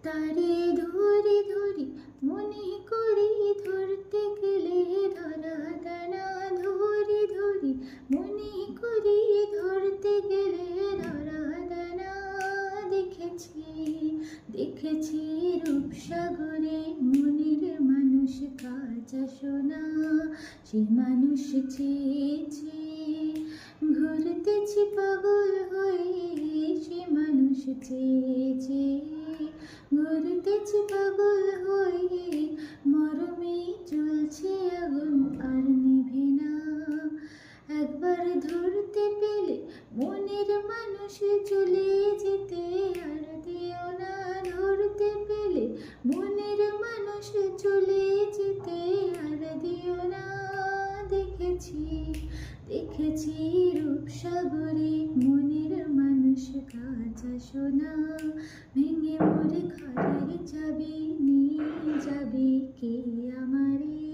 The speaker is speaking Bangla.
তারে ধরি ধরি মনে করি ধরতে গেলে ধরা দানা, ধরি ধরি মনে করি ধরতে গেলে ধরা দানা। দেখেছি দেখেছি রূপসাগরে মনের মানুষ কাঁচা সোনা, সে মানুষ চেয়েছে ঘুরতেছি পাগল হয়ে, সে মানুষ চেয়েছে ঘুরতেছি পাগল হয়ে। মরমে চলছে আগুন আর নিভে না, একবার ধরতে পেলে মনের মানুষ চলে যেতে আর দিও না। ধরতে পেলে মনের মানুষ চলে যেতে আর দিও না। দেখেছি দেখেছি রূপসাগরে মনের মানুষ কাঁচা সোনা, ভেঙে মোর ঘরের চাবি নিয়ে যাবে কে আমারে।